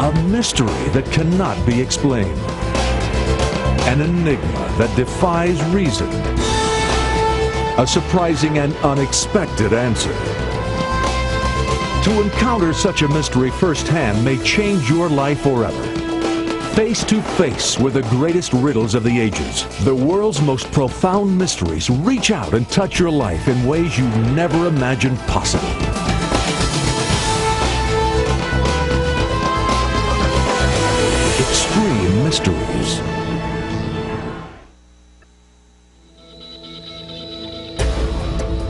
A mystery that cannot be explained. An enigma that defies reason. A surprising and unexpected answer. To encounter such a mystery firsthand may change your life forever. Face to face with the greatest riddles of the ages, the world's most profound mysteries reach out and touch your life in ways you never imagined possible. Extreme Mysteries.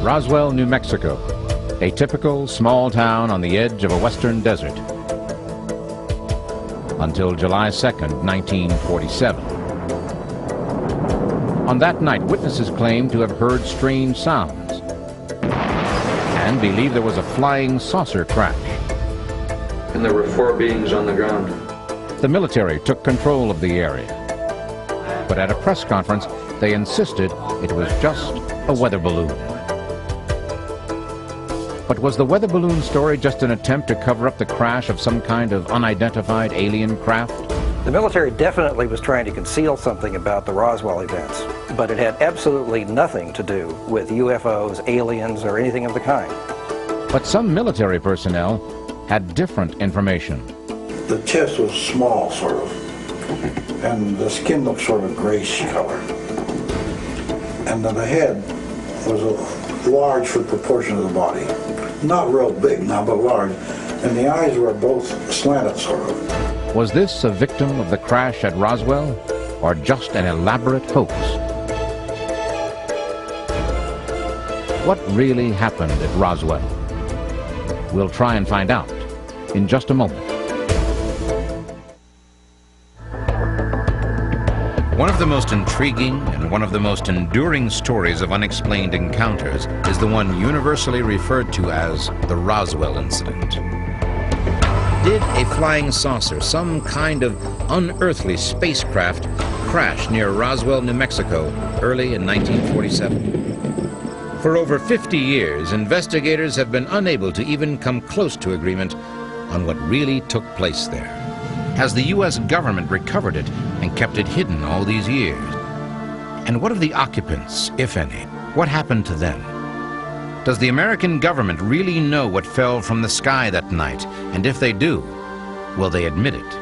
Roswell, New Mexico, a typical small town on the edge of a western desert. Until July 2nd, 1947. On that night, witnesses claimed to have heard strange sounds and believed there was a flying saucer crash. And there were 4 beings on the ground. The military took control of the area, but at a press conference, they insisted it was just a weather balloon. But was the weather balloon story just an attempt to cover up the crash of some kind of unidentified alien craft? The military definitely was trying to conceal something about the Roswell events, but it had absolutely nothing to do with UFOs, aliens, or anything of the kind. But some military personnel had different information. The chest was small, sort of, and the skin looked sort of grayish color. And then the head was large for the proportion of the body. Not real big now, but large. And the eyes were both slanted, sort of. Was this a victim of the crash at Roswell, or just an elaborate hoax? What really happened at Roswell? We'll try and find out in just a moment. One of the most intriguing and one of the most enduring stories of unexplained encounters is the one universally referred to as the Roswell incident. Did a flying saucer, some kind of unearthly spacecraft, crash near Roswell, New Mexico, early in 1947? For over 50 years, investigators have been unable to even come close to agreement on what really took place there. Has the U.S. government recovered it and kept it hidden all these years? And what of the occupants, if any? What happened to them? Does the American government really know what fell from the sky that night? And if they do, will they admit it?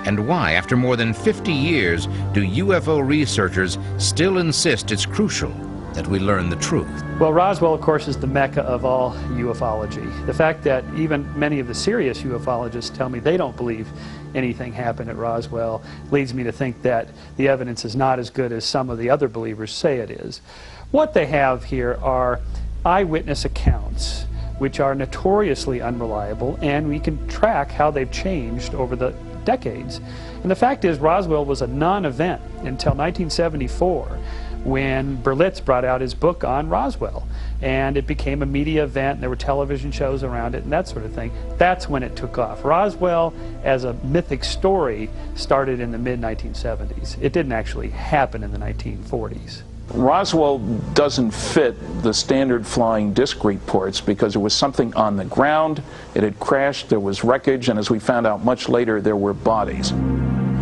And why, after more than 50 years, do UFO researchers still insist it's crucial that we learn the truth? Well, Roswell, of course, is the mecca of all ufology. The fact that even many of the serious ufologists tell me they don't believe anything happened at Roswell leads me to think that the evidence is not as good as some of the other believers say it is. What they have here are eyewitness accounts, which are notoriously unreliable, and we can track how they've changed over the decades. And the fact is, Roswell was a non-event until 1974, when Berlitz brought out his book on Roswell, and it became a media event, and there were television shows around it and that sort of thing. That's when it took off. Roswell as a mythic story started in the mid-1970s. It didn't actually happen in the 1940s. Roswell doesn't fit the standard flying disc reports because there was something on the ground, it had crashed, there was wreckage, and as we found out much later, there were bodies.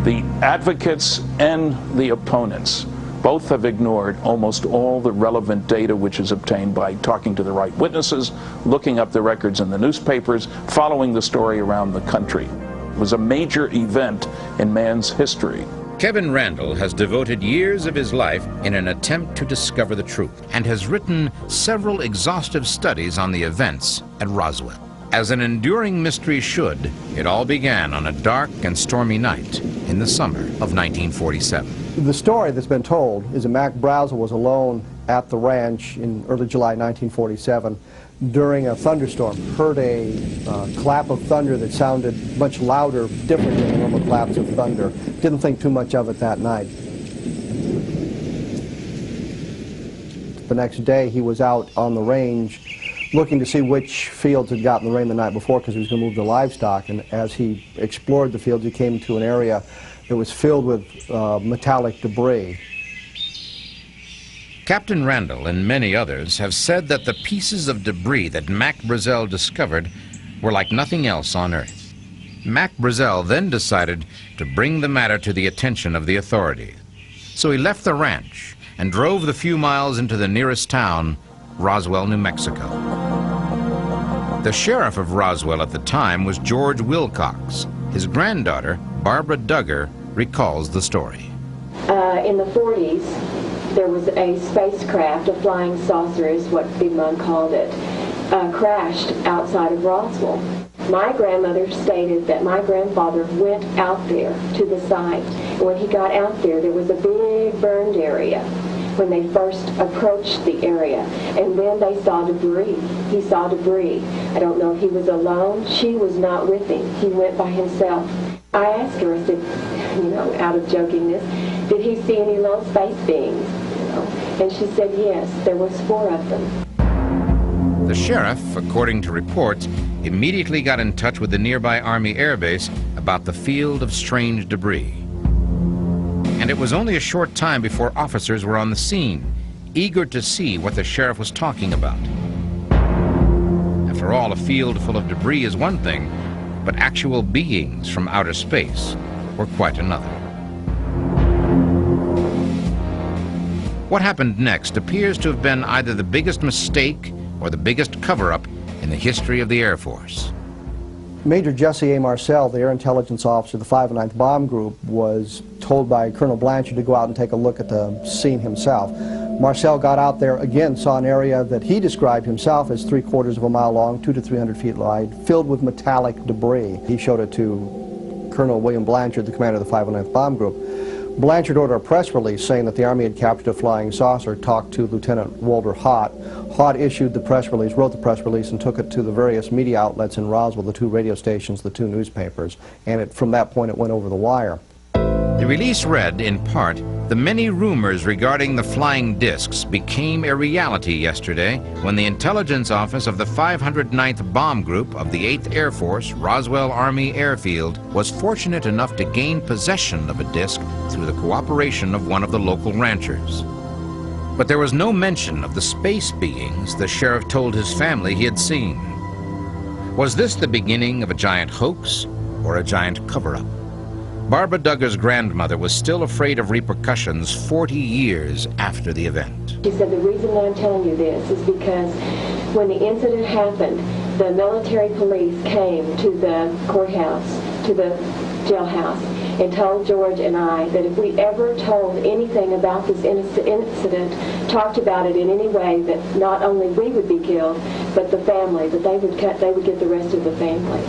The advocates and the opponents both have ignored almost all the relevant data which is obtained by talking to the right witnesses, looking up the records in the newspapers, following the story around the country. It was a major event in man's history. Kevin Randall has devoted years of his life in an attempt to discover the truth and has written several exhaustive studies on the events at Roswell. As an enduring mystery should, it all began on a dark and stormy night in the summer of 1947. The story that's been told is that Mac Brazel was alone at the ranch in early July 1947 during a thunderstorm. Heard a clap of thunder that sounded much louder, different than the normal claps of thunder. Didn't think too much of it that night. The next day he was out on the range looking to see which fields had gotten the rain the night before because he was going to move the livestock, and as he explored the fields he came to an area that was filled with metallic debris. Captain Randall and many others have said that the pieces of debris that Mac Brazel discovered were like nothing else on Earth. Mac Brazel then decided to bring the matter to the attention of the authorities. So he left the ranch and drove the few miles into the nearest town, Roswell, New Mexico. The sheriff of Roswell at the time was George Wilcox. His granddaughter, Barbara Duggar, recalls the story. In the 40s, there was a spacecraft, a flying saucer is what Big Mom called it, crashed outside of Roswell. My grandmother stated that my grandfather went out there to the site. And when he got out there, there was a big burned area when they first approached the area. And then they saw debris. He saw debris. I don't know if he was alone. She was not with him. He went by himself. I asked her, I said, you know, out of jokingness, did he see any little space beings? You know? And she said, yes, there was 4 of them. The sheriff, according to reports, immediately got in touch with the nearby Army Air Base about the field of strange debris. And it was only a short time before officers were on the scene, eager to see what the sheriff was talking about. After all, a field full of debris is one thing, but actual beings from outer space were quite another. What happened next appears to have been either the biggest mistake or the biggest cover-up in the history of the Air Force. Major Jesse A. Marcel, the air intelligence officer of the 509th Bomb Group, was told by Colonel Blanchard to go out and take a look at the scene himself. Marcel got out there, again, saw an area that he described himself as 3/4 of a mile long, 200 to 300 feet wide, filled with metallic debris. He showed it to Colonel William Blanchard, the commander of the 509th Bomb Group. Blanchard ordered a press release saying that the Army had captured a flying saucer, talked to Lieutenant Walter Hott. Hott issued the press release, wrote the press release, and took it to the various media outlets in Roswell, the 2 radio stations, the 2 newspapers, and from that point it went over the wire. The release read, in part, the many rumors regarding the flying discs became a reality yesterday when the intelligence office of the 509th Bomb Group of the 8th Air Force, Roswell Army Airfield, was fortunate enough to gain possession of a disc through the cooperation of one of the local ranchers. But there was no mention of the space beings the sheriff told his family he had seen. Was this the beginning of a giant hoax or a giant cover-up? Barbara Duggar's grandmother was still afraid of repercussions 40 years after the event. She said, the reason I'm telling you this is because when the incident happened, the military police came to the courthouse, to the jailhouse, and told George and I that if we ever told anything about this incident, talked about it in any way, that not only we would be killed, but the family, that they would get the rest of the family.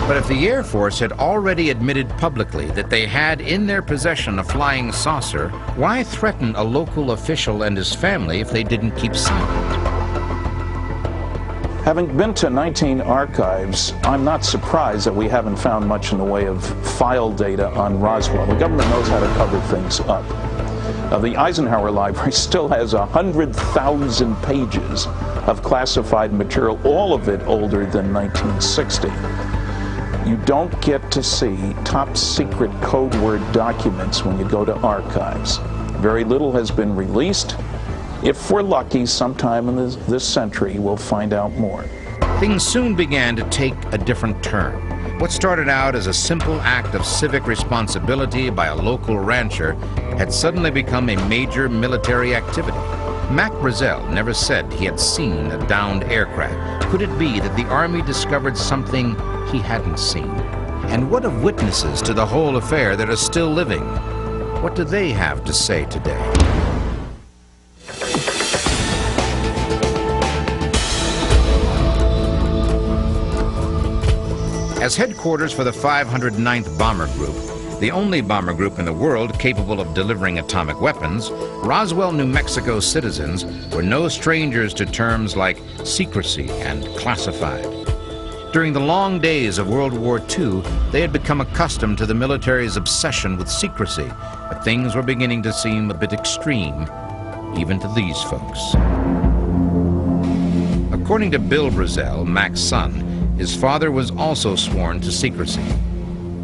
But if the Air Force had already admitted publicly that they had in their possession a flying saucer, why threaten a local official and his family if they didn't keep silent? Having been to 19 archives, I'm not surprised that we haven't found much in the way of file data on Roswell. The government knows how to cover things up. The Eisenhower Library still has 100,000 pages of classified material, all of it older than 1960. You don't get to see top secret code word documents when you go to archives. Very little has been released. If we're lucky, sometime in this century, we'll find out more. Things soon began to take a different turn. What started out as a simple act of civic responsibility by a local rancher had suddenly become a major military activity. Mac Brazel never said he had seen a downed aircraft. Could it be that the Army discovered something he hadn't seen? And what of witnesses to the whole affair that are still living? What do they have to say today? As headquarters for the 509th Bomber Group, the only bomber group in the world capable of delivering atomic weapons, Roswell, New Mexico citizens were no strangers to terms like secrecy and classified. During the long days of World War II, they had become accustomed to the military's obsession with secrecy, but things were beginning to seem a bit extreme, even to these folks. According to Bill Brazel, Mac's son, his father was also sworn to secrecy.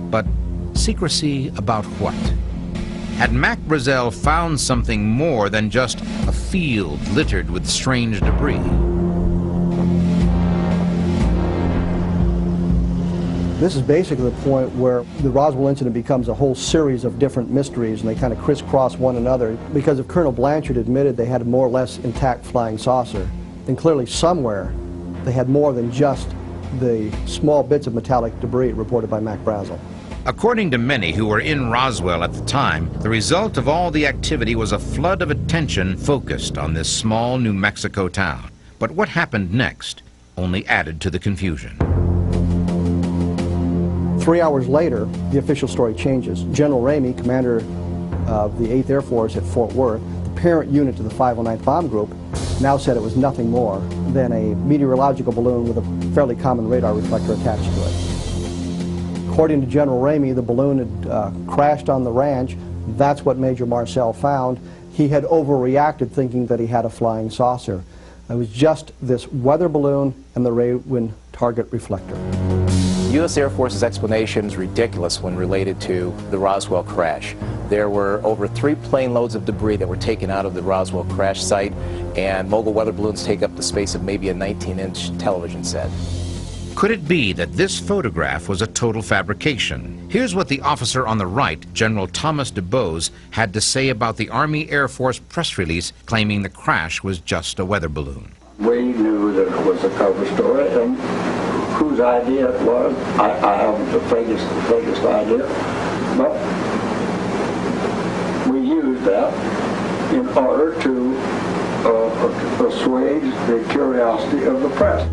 But secrecy about what? Had Mac Brazel found something more than just a field littered with strange debris? This is basically the point where the Roswell incident becomes a whole series of different mysteries, and they kind of crisscross one another, because if Colonel Blanchard admitted they had a more or less intact flying saucer, then clearly somewhere they had more than just the small bits of metallic debris reported by Mac Brazel. According to many who were in Roswell at the time, the result of all the activity was a flood of attention focused on this small New Mexico town. But what happened next only added to the confusion. 3 hours later, the official story changes. General Ramey, commander of the 8th Air Force at Fort Worth, the parent unit to the 509th Bomb Group, now said it was nothing more than a meteorological balloon with a fairly common radar reflector attached to it. According to General Ramey, the balloon had crashed on the ranch. That's what Major Marcel found. He had overreacted, thinking that he had a flying saucer. It was just this weather balloon and the Raywin target reflector. The U.S. Air Force's explanation is ridiculous when related to the Roswell crash. There were over 3 plane loads of debris that were taken out of the Roswell crash site, and mogul weather balloons take up the space of maybe a 19-inch television set. Could it be that this photograph was a total fabrication? Here's what the officer on the right, General Thomas DuBose, had to say about the Army Air Force press release claiming the crash was just a weather balloon. We knew that it was a cover story, and whose idea it was, I haven't the vaguest idea, but we used that in order to assuage the curiosity of the press.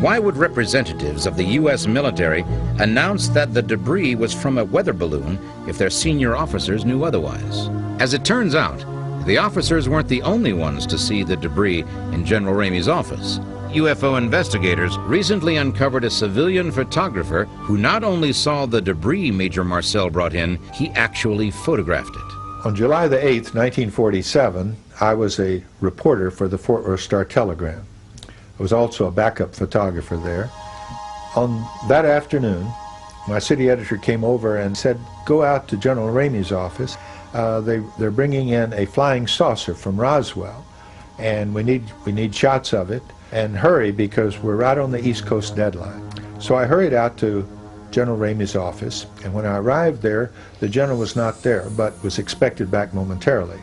Why would representatives of the U.S. military announce that the debris was from a weather balloon if their senior officers knew otherwise? As it turns out, the officers weren't the only ones to see the debris in General Ramey's office. UFO investigators recently uncovered a civilian photographer who not only saw the debris Major Marcel brought in, he actually photographed it. On July the 8th, 1947, I was a reporter for the Fort Worth Star-Telegram. I was also a backup photographer there. On that afternoon, my city editor came over and said, go out to General Ramey's office. They're bringing in a flying saucer from Roswell, and we need shots of it, and hurry because we're right on the East Coast deadline. So I hurried out to General Ramey's office, and when I arrived there, the general was not there, but was expected back momentarily.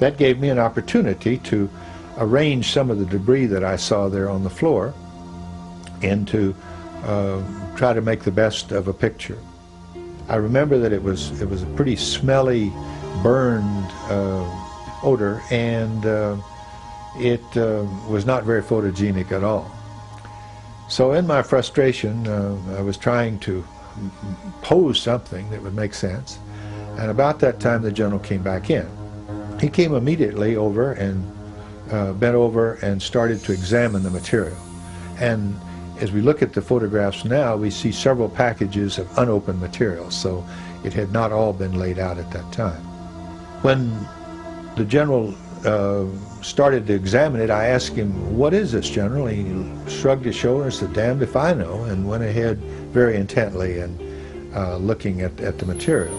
That gave me an opportunity to arrange some of the debris that I saw there on the floor and to try to make the best of a picture. I remember that it was a pretty smelly, burned odor, and it was not very photogenic at all. So in my frustration, I was trying to pose something that would make sense, and about that time the general came back in. He came immediately over and bent over and started to examine the material. And as we look at the photographs now, we see several packages of unopened material, so it had not all been laid out at that time. When the general started to examine it, I asked him, what is this, General? He shrugged his shoulders and said, damned if I know, and went ahead very intently and looking at the material.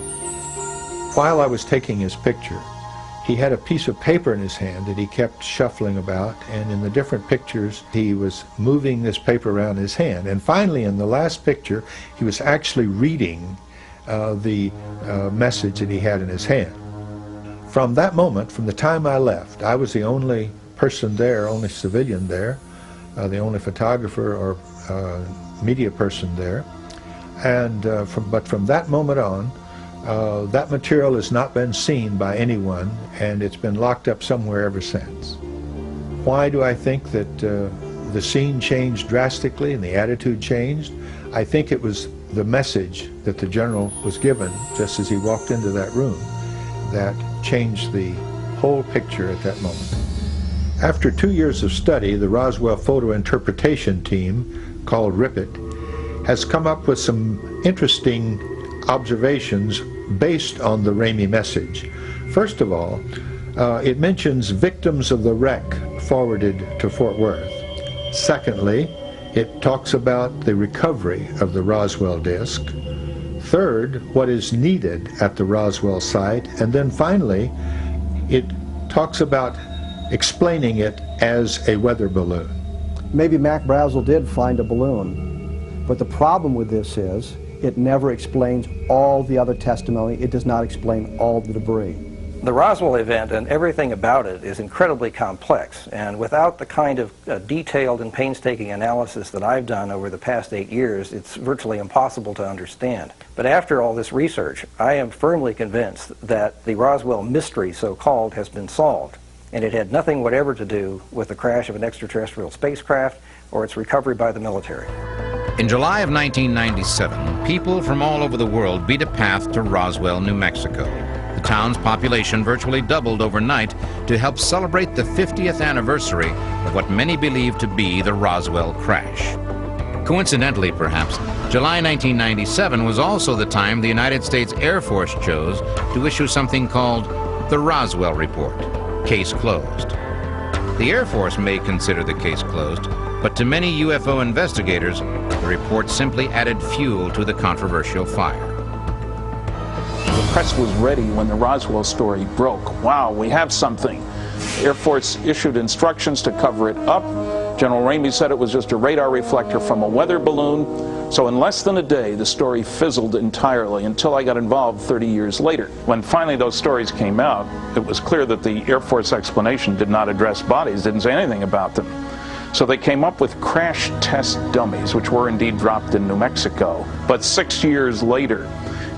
While I was taking his picture, he had a piece of paper in his hand that he kept shuffling about, and in the different pictures he was moving this paper around his hand. And finally, in the last picture, he was actually reading the message that he had in his hand. From that moment, from the time I left, I was the only person there, only civilian there, the only photographer or media person there. And but from that moment on, that material has not been seen by anyone, and it's been locked up somewhere ever since. Why do I think that the scene changed drastically and the attitude changed? I think it was the message that the general was given just as he walked into that room that changed the whole picture at that moment. After 2 years of study, the Roswell Photo Interpretation Team, called RIPIT, has come up with some interesting observations based on the Ramey message. First of all, it mentions victims of the wreck forwarded to Fort Worth. Secondly, it talks about the recovery of the Roswell disk. Third, what is needed at the Roswell site. And then finally, it talks about explaining it as a weather balloon. Maybe Mac Brazel did find a balloon, But the problem with this is it never explains all the other testimony. It does not explain all the debris. The Roswell event and everything about it is incredibly complex, and without the kind of detailed and painstaking analysis that I've done over the past 8 years, it's virtually impossible to understand. But after all this research, I am firmly convinced that the Roswell mystery, so-called, has been solved, and it had nothing whatever to do with the crash of an extraterrestrial spacecraft or its recovery by the military. In July of 1997, people from all over the world beat a path to Roswell, New Mexico. The town's population virtually doubled overnight to help celebrate the 50th anniversary of what many believe to be the Roswell crash. Coincidentally, perhaps, July 1997 was also the time the United States Air Force chose to issue something called the Roswell Report, case closed. The Air Force may consider the case closed, but to many UFO investigators, the report simply added fuel to the controversial fire. The press was ready when the Roswell story broke. Wow, we have something. Air Force issued instructions to cover it up. General Ramey said it was just a radar reflector from a weather balloon. So in less than a day, the story fizzled entirely until I got involved 30 years later. When finally those stories came out, it was clear that the Air Force explanation did not address bodies, didn't say anything about them. So they came up with crash test dummies, which were indeed dropped in New Mexico. But 6 years later,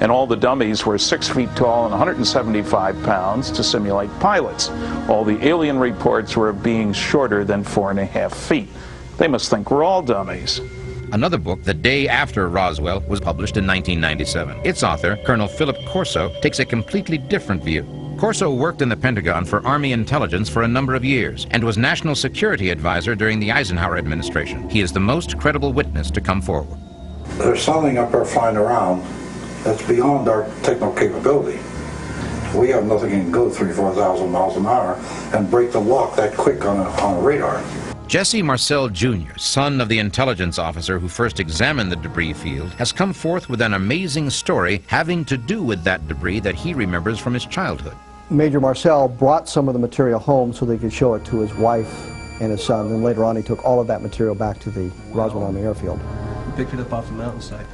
and all the dummies were 6 feet tall and 175 pounds to simulate pilots. All the alien reports were of beings shorter than 4.5 feet. They must think we're all dummies. Another book, The Day After Roswell, was published in 1997. Its author, Colonel Philip Corso, takes a completely different view. Corso worked in the Pentagon for Army intelligence for a number of years and was National Security Advisor during the Eisenhower administration. He is the most credible witness to come forward. There's something up there flying around that's beyond our technical capability. We have nothing that can go 3,000-4,000 miles an hour and break the lock that quick on a radar. Jesse Marcel Jr., son of the intelligence officer who first examined the debris field, has come forth with an amazing story having to do with that debris that he remembers from his childhood. Major Marcel brought some of the material home so they could show it to his wife and his son, and later on he took all of that material back to the Roswell Army Airfield. He picked it up off the mountainside.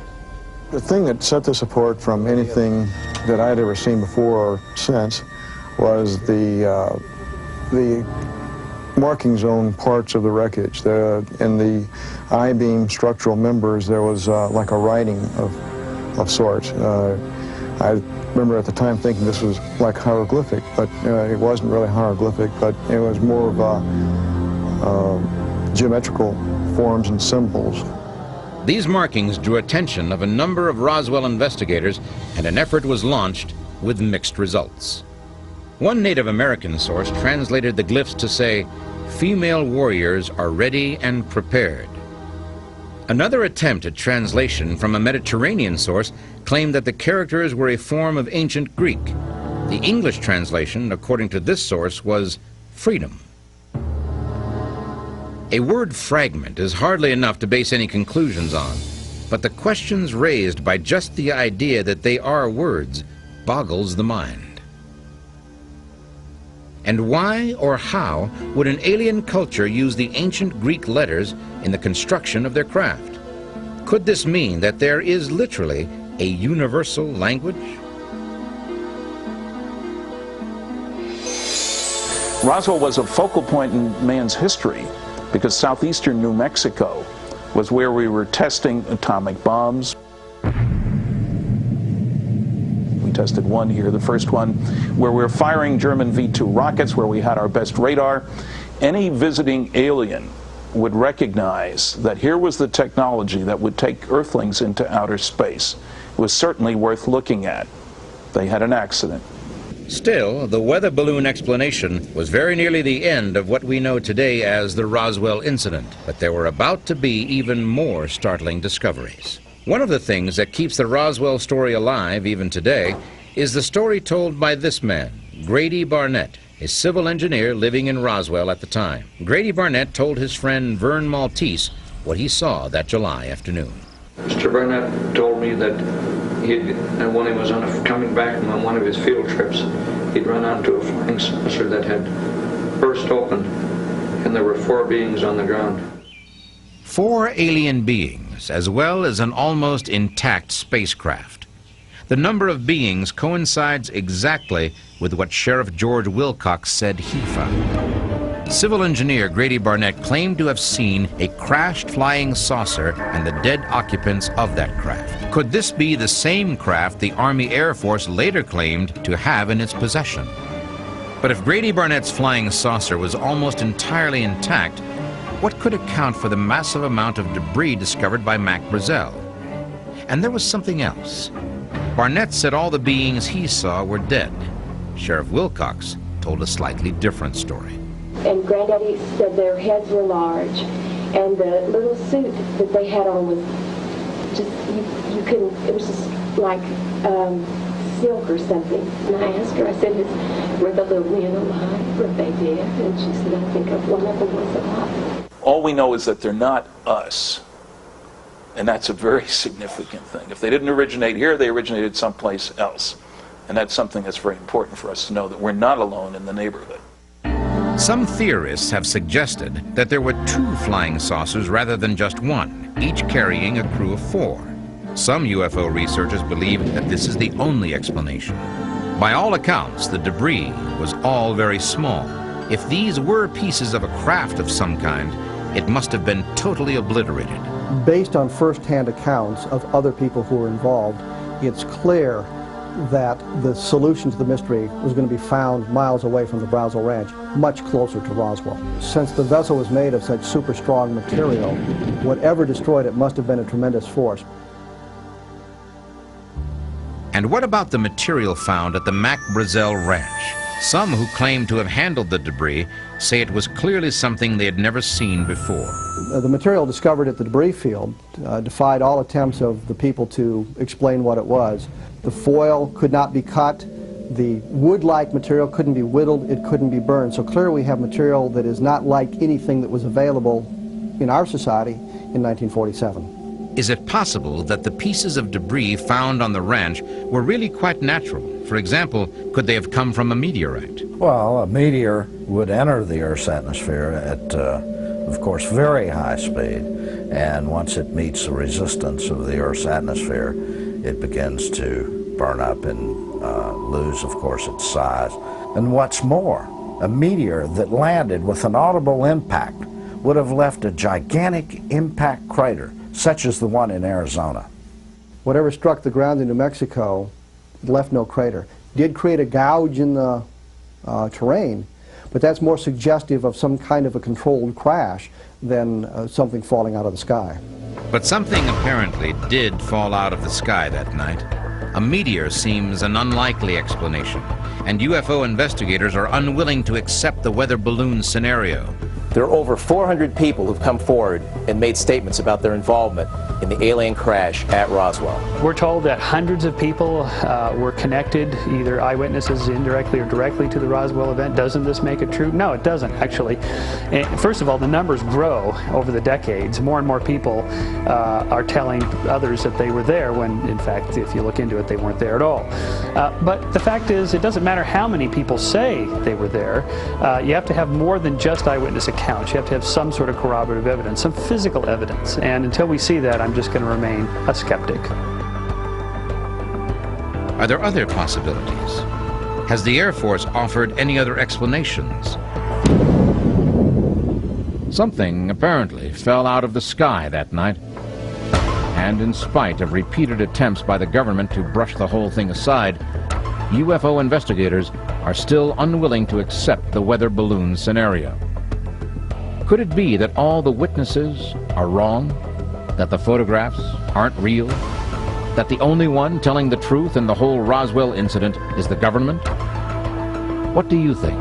The thing that set this apart from anything that I'd ever seen before or since was the markings on parts of the wreckage. In the I-beam structural members, there was like a writing of sorts. I remember at the time thinking this was like hieroglyphic, but it wasn't really hieroglyphic, but it was more of geometrical forms and symbols. These markings drew attention of a number of Roswell investigators, and an effort was launched with mixed results. One Native American source translated the glyphs to say, "Female warriors are ready and prepared." Another attempt at translation from a Mediterranean source claimed that the characters were a form of ancient Greek. The English translation, according to this source, was freedom. A word fragment is hardly enough to base any conclusions on, but the questions raised by just the idea that they are words boggles the mind. And why or how would an alien culture use the ancient Greek letters in the construction of their craft? Could this mean that there is literally a universal language? Roswell was a focal point in man's history because southeastern New Mexico was where we were testing atomic bombs. We tested one here, the first one, where we were firing German V-2 rockets, where we had our best radar. Any visiting alien would recognize that here was the technology that would take Earthlings into outer space. It was certainly worth looking at. They had an accident. Still, the weather balloon explanation was very nearly the end of what we know today as the Roswell incident, but there were about to be even more startling discoveries. One of the things that keeps the Roswell story alive even today is the story told by this man, Grady Barnett, a civil engineer living in Roswell at the time. Grady Barnett told his friend Vern Maltese what he saw that July afternoon. Mr. Barnett told me that when he was coming back on one of his field trips, he'd run onto a flying saucer that had burst open, and there were 4 beings on the ground. 4 alien beings beings, as well as an almost intact spacecraft. The number of beings coincides exactly with what Sheriff George Wilcox said he found. Civil engineer Grady Barnett claimed to have seen a crashed flying saucer and the dead occupants of that craft. Could this be the same craft the Army Air Force later claimed to have in its possession? But if Grady Barnett's flying saucer was almost entirely intact, what could account for the massive amount of debris discovered by Mac Brazel? And there was something else. Barnett said all the beings he saw were dead. Sheriff Wilcox told a slightly different story. And Granddaddy said their heads were large, and the little suit that they had on was just, you couldn't, it was just like silk or something. And I asked her, I said, were the little men alive? Were they dead? And she said, I think one of them was alive. All we know is that they're not us. And that's a very significant thing. If they didn't originate here, they originated someplace else. And that's something that's very important for us to know, that we're not alone in the neighborhood. Some theorists have suggested that there were 2 flying saucers rather than just one, each carrying a crew of 4. Some UFO researchers believe that this is the only explanation. By all accounts, the debris was all very small. If these were pieces of a craft of some kind, it must have been totally obliterated. Based on first-hand accounts of other people who were involved, it's clear that the solution to the mystery was going to be found miles away from the Brazel Ranch, much closer to Roswell. Since the vessel was made of such super strong material, whatever destroyed it must have been a tremendous force. And what about the material found at the Mac Brazel Ranch? Some who claim to have handled the debris say it was clearly something they had never seen before. The material discovered at the debris field defied all attempts of the people to explain what it was. The foil could not be cut, the wood-like material couldn't be whittled, it couldn't be burned. So clearly we have material that is not like anything that was available in our society in 1947. Is it possible that the pieces of debris found on the ranch were really quite natural? For example, could they have come from a meteorite? Well, a meteor would enter the Earth's atmosphere at, of course, very high speed, and once it meets the resistance of the Earth's atmosphere, it begins to burn up and lose, of course, its size. And what's more, a meteor that landed with an audible impact would have left a gigantic impact crater, such as the one in Arizona. Whatever struck the ground in New Mexico left no crater. Did create a gouge in the terrain, but that's more suggestive of some kind of a controlled crash than something falling out of the sky. But something apparently did fall out of the sky that night. A meteor seems an unlikely explanation, and UFO investigators are unwilling to accept the weather balloon scenario. There are over 400 people who've come forward and made statements about their involvement in the alien crash at Roswell. We're told that hundreds of people were connected, either eyewitnesses indirectly or directly, to the Roswell event. Doesn't this make it true? No, it doesn't, actually. And first of all, the numbers grow over the decades. More and more people are telling others that they were there when, in fact, if you look into it, they weren't there at all. But the fact is, it doesn't matter how many people say they were there. You have to have more than just eyewitness accounts. You have to have some sort of corroborative evidence, some physical evidence. And until we see that, I'm just going to remain a skeptic. Are there other possibilities? Has the Air Force offered any other explanations? Something apparently fell out of the sky that night. And in spite of repeated attempts by the government to brush the whole thing aside, UFO investigators are still unwilling to accept the weather balloon scenario. Could it be that all the witnesses are wrong? That the photographs aren't real? That the only one telling the truth in the whole Roswell incident is the government? What do you think?